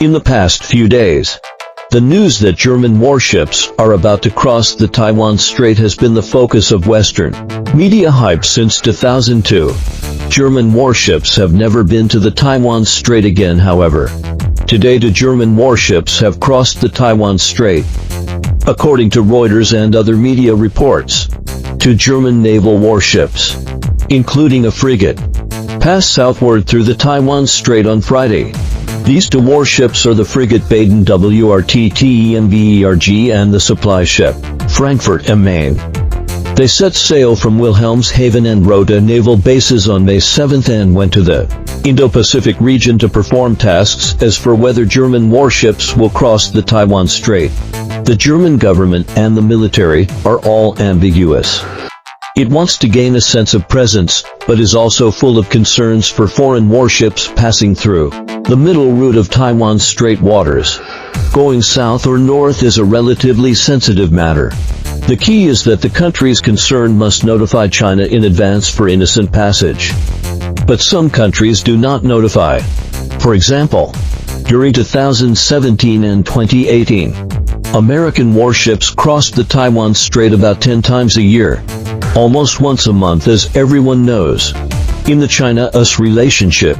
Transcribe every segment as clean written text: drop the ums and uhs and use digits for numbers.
In the past few days, the news that German warships are about to cross the Taiwan Strait has been the focus of Western media hype since 2002. German warships have never been to the Taiwan Strait again, however. Today, the German warships have crossed the Taiwan Strait. According to Reuters and other media reports, two German naval warships, including a frigate, passed southward through the Taiwan Strait on Friday. These two warships are the frigate Baden WRTTENVERG and the supply ship Frankfurt am Main. They set sail from Wilhelmshaven and Rota naval bases on May 7 and went to the Indo-Pacific region to perform tasks. As for whether German warships will cross the Taiwan Strait, the German government and the military are all ambiguous. It wants to gain a sense of presence, but is also full of concerns for foreign warships passing through the middle route of Taiwan's Strait waters. Going south or north is a relatively sensitive matter. The key is that the countries concerned must notify China in advance for innocent passage. But some countries do not notify. For example, during 2017 and 2018, American warships crossed the Taiwan Strait about 10 times a year, almost once a month, as everyone knows. In the China-US relationship,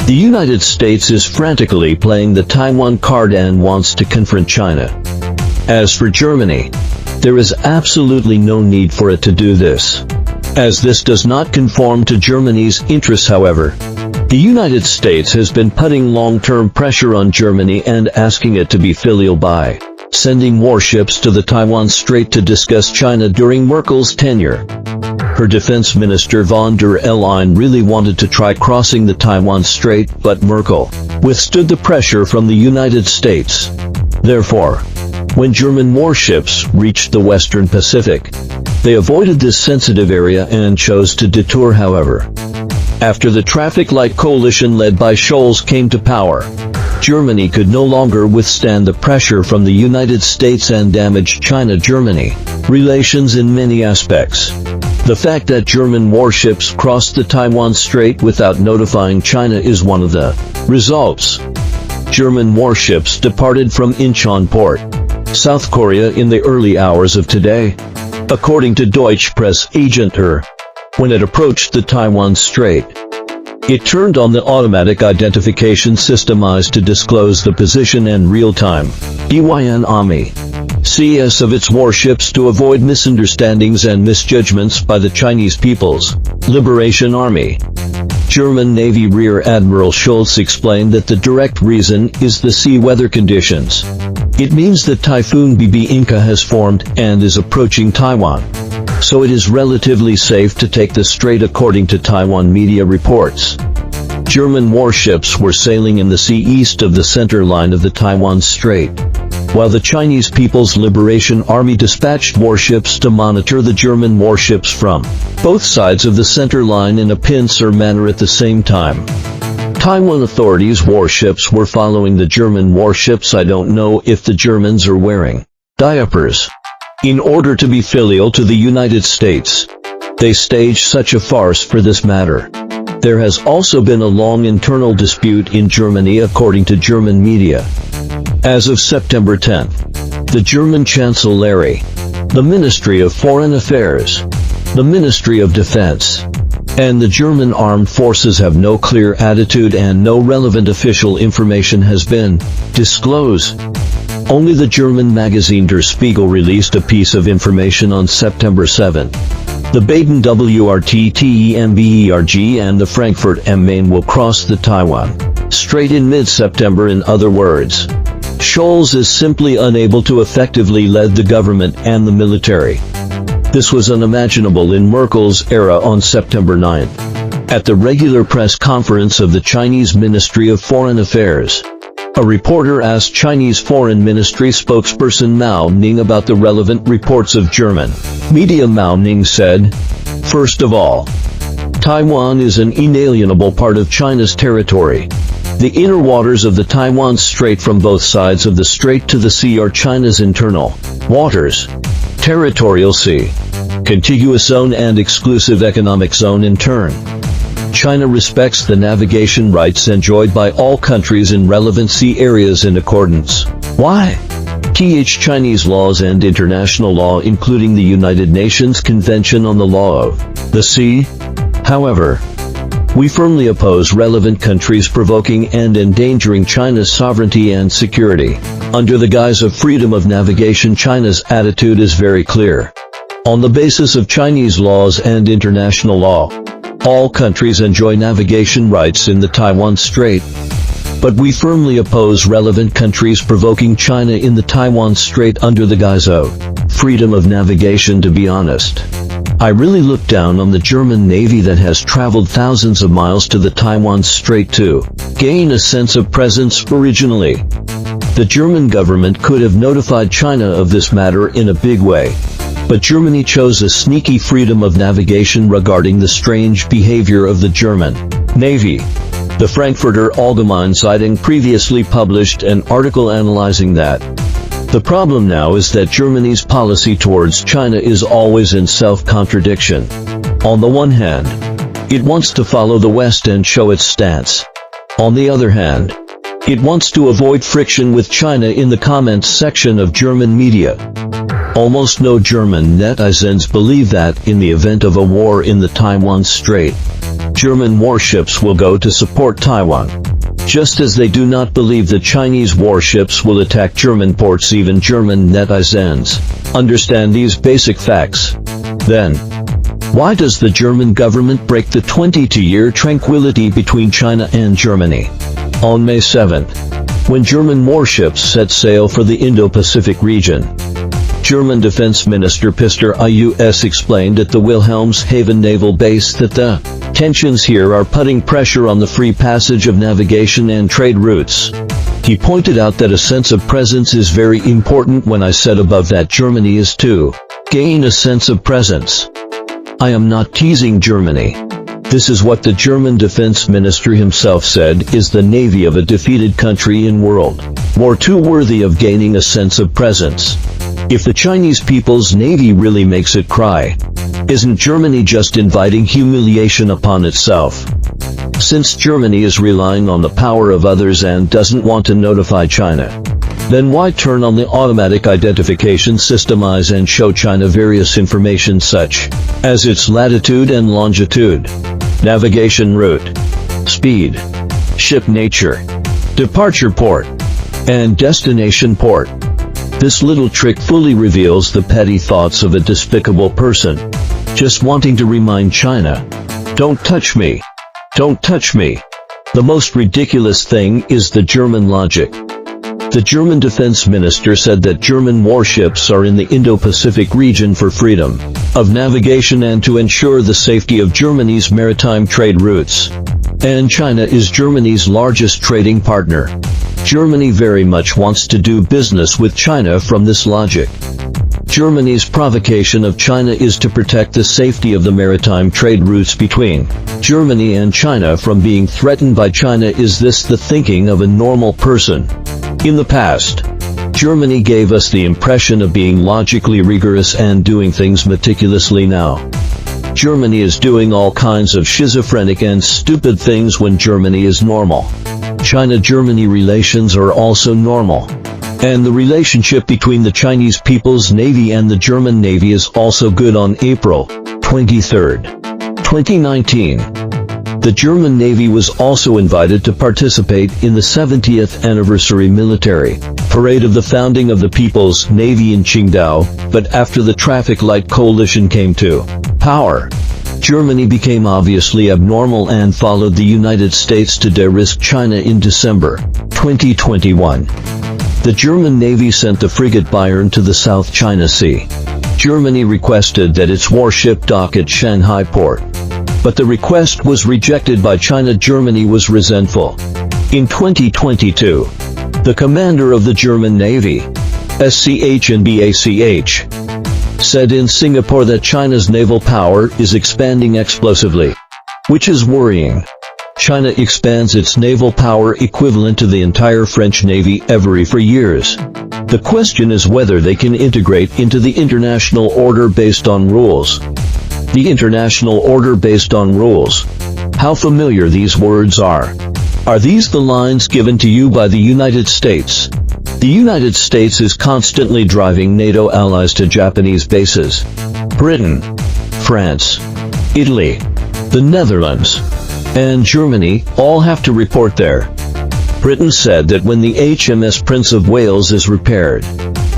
the United States is frantically playing the Taiwan card and wants to confront China. As for Germany, there is absolutely no need for it to do this, as this does not conform to Germany's interests. However, the United States has been putting long-term pressure on Germany and asking it to be filial by sending warships to the Taiwan Strait to discuss China during Merkel's tenure. Her defense minister von der Leyen really wanted to try crossing the Taiwan Strait, but Merkel withstood the pressure from the United States. Therefore, when German warships reached the Western Pacific, they avoided this sensitive area and chose to detour. However, after the traffic light coalition led by Scholz came to power, Germany could no longer withstand the pressure from the United States and damaged China-Germany relations in many aspects. The fact that German warships crossed the Taiwan Strait without notifying China is one of the results. German warships departed from Incheon Port, South Korea, in the early hours of today, according to Deutsche press agent when it approached the Taiwan Strait. It turned on the automatic identification system EYES to disclose the position and real-time EYN Army CS of its warships to avoid misunderstandings and misjudgments by the Chinese People's Liberation Army. German Navy Rear Admiral Scholz explained that the direct reason is the sea weather conditions. It means that Typhoon BB Inca has formed and is approaching Taiwan, so it is relatively safe to take the strait, according to Taiwan media reports. German warships were sailing in the sea east of the center line of the Taiwan Strait, while the Chinese People's Liberation Army dispatched warships to monitor the German warships from both sides of the center line in a pincer manner at the same time. Taiwan authorities' warships were following the German warships. I don't know if the Germans are wearing diapers in order to be filial to the United States. They staged such a farce for this matter. There has also been a long internal dispute in Germany, according to German media. As of September 10, the German Chancellery, the Ministry of Foreign Affairs, the Ministry of Defense, and the German Armed Forces have no clear attitude, and no relevant official information has been disclosed. Only the German magazine Der Spiegel released a piece of information on September 7. The Baden WRTTENVERG and the Frankfurt am Main will cross the Taiwan Strait in mid-September. In other words, Scholz is simply unable to effectively lead the government and the military. This was unimaginable in Merkel's era. On September 9, at the regular press conference of the Chinese Ministry of Foreign Affairs, a reporter asked Chinese Foreign Ministry spokesperson Mao Ning about the relevant reports of German media. Mao Ning said, "First of all, Taiwan is an inalienable part of China's territory. The inner waters of the Taiwan Strait from both sides of the strait to the sea are China's internal waters, territorial sea, contiguous zone and exclusive economic zone in turn. China respects the navigation rights enjoyed by all countries in relevant sea areas in accordance. Why? Chinese laws and international law, including the United Nations Convention on the Law of the Sea. However, we firmly oppose relevant countries provoking and endangering China's sovereignty and security. Under the guise of freedom of navigation, China's attitude is very clear. On the basis of Chinese laws and international law, all countries enjoy navigation rights in the Taiwan Strait. But we firmly oppose relevant countries provoking China in the Taiwan Strait under the guise of freedom of navigation. To be honest, I really look down on the German Navy that has traveled thousands of miles to the Taiwan Strait to gain a sense of presence. Originally, the German government could have notified China of this matter in a big way. But Germany chose a sneaky freedom of navigation regarding the strange behavior of the German Navy. The Frankfurter Allgemeine Zeitung previously published an article analyzing that. The problem now is that Germany's policy towards China is always in self-contradiction. On the one hand, it wants to follow the West and show its stance. On the other hand, it wants to avoid friction with China in the comments section of German media. Almost no German netizens believe that, in the event of a war in the Taiwan Strait, German warships will go to support Taiwan. Just as they do not believe that Chinese warships will attack German ports. Even German netizens understand these basic facts. Then, why does the German government break the 22-year tranquility between China and Germany? On May 7, when German warships set sail for the Indo-Pacific region, German Defense Minister Pistor Ius explained at the Wilhelmshaven naval base that the tensions here are putting pressure on the free passage of navigation and trade routes. He pointed out that a sense of presence is very important. When I said above that Germany is to gain a sense of presence, I am not teasing Germany. This is what the German Defense Minister himself said is the navy of a defeated country in World War II worthy of gaining a sense of presence. If the Chinese People's Navy really makes it cry, isn't Germany just inviting humiliation upon itself? Since Germany is relying on the power of others and doesn't want to notify China, then why turn on the automatic identification system eyes and show China various information such as its latitude and longitude, navigation route, speed, ship nature, departure port, and destination port? This little trick fully reveals the petty thoughts of a despicable person, just wanting to remind China, "Don't touch me. Don't touch me." The most ridiculous thing is the German logic. The German defense minister said that German warships are in the Indo-Pacific region for freedom of navigation and to ensure the safety of Germany's maritime trade routes. And China is Germany's largest trading partner. Germany very much wants to do business with China from this logic. Germany's provocation of China is to protect the safety of the maritime trade routes between Germany and China from being threatened by China. Is this the thinking of a normal person? In the past, Germany gave us the impression of being logically rigorous and doing things meticulously. Now, Germany is doing all kinds of schizophrenic and stupid things when Germany is normal. China-Germany relations are also normal. And the relationship between the Chinese People's Navy and the German Navy is also good. On April 23, 2019, the German Navy was also invited to participate in the 70th anniversary military parade of the founding of the People's Navy in Qingdao, but after the traffic light coalition came to power, Germany became obviously abnormal and followed the United States to de-risk China. In December 2021, the German Navy sent the frigate Bayern to the South China Sea. Germany requested that its warship dock at Shanghai port, but the request was rejected by China. Germany was resentful. In 2022, the commander of the German Navy, SCHNBACH, said in Singapore that China's naval power is expanding explosively, which is worrying. China expands its naval power equivalent to the entire French Navy every 4 years. The question is whether they can integrate into the international order based on rules. The international order based on rules. how familiar these words are. Are these the lines given to you by the United States? The United States is constantly driving NATO allies to Japanese bases. Britain, France, Italy, the Netherlands, and Germany all have to report there. Britain said that when the HMS Prince of Wales is repaired,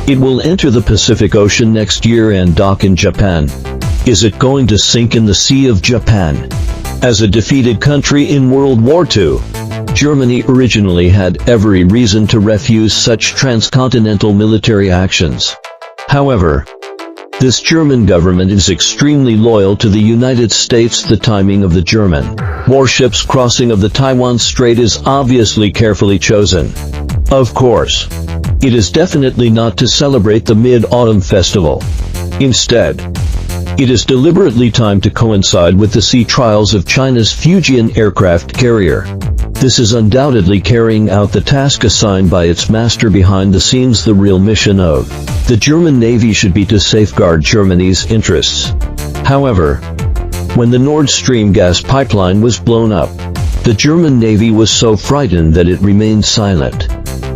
it will enter the Pacific Ocean next year and dock in Japan. Is it going to sink in the Sea of Japan? As a defeated country in World War II, Germany originally had every reason to refuse such transcontinental military actions. However, this German government is extremely loyal to the United States. The timing of the German warships crossing of the Taiwan Strait is obviously carefully chosen. Of course, it is definitely not to celebrate the Mid-Autumn Festival. Instead, it is deliberately timed to coincide with the sea trials of China's Fujian aircraft carrier. This is undoubtedly carrying out the task assigned by its master. Behind the scenes, the real mission of the German Navy should be to safeguard Germany's interests. However, when the Nord Stream gas pipeline was blown up, the German Navy was so frightened that it remained silent.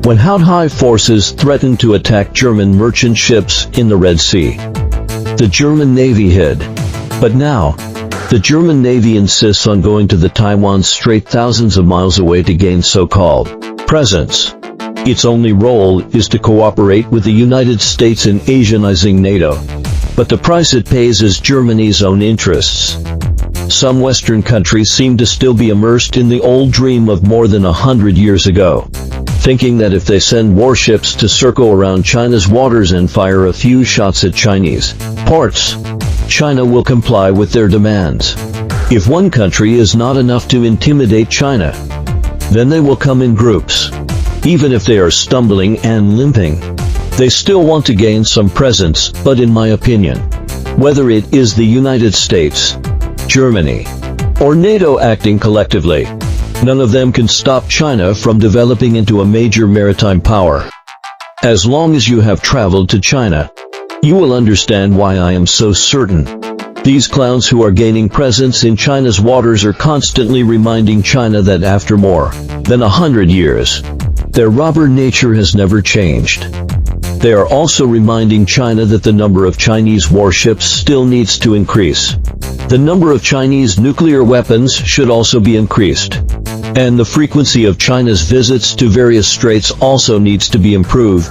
When Houthi forces threatened to attack German merchant ships in the Red Sea, the German Navy hid. But now, the German Navy insists on going to the Taiwan Strait thousands of miles away to gain so-called presence. Its only role is to cooperate with the United States in Asianizing NATO. But the price it pays is Germany's own interests. Some Western countries seem to still be immersed in the old dream of more than 100 years ago, thinking that if they send warships to circle around China's waters and fire a few shots at Chinese ports, China will comply with their demands. If one country is not enough to intimidate China, then they will come in groups. Even if they are stumbling and limping, they still want to gain some presence. But in my opinion, whether it is the United States, Germany, or NATO acting collectively, none of them can stop China from developing into a major maritime power. As long as you have traveled to China, you will understand why I am so certain. These clowns who are gaining presence in China's waters are constantly reminding China that after more than 100 years, their robber nature has never changed. They are also reminding China that the number of Chinese warships still needs to increase. The number of Chinese nuclear weapons should also be increased. And the frequency of China's visits to various straits also needs to be improved.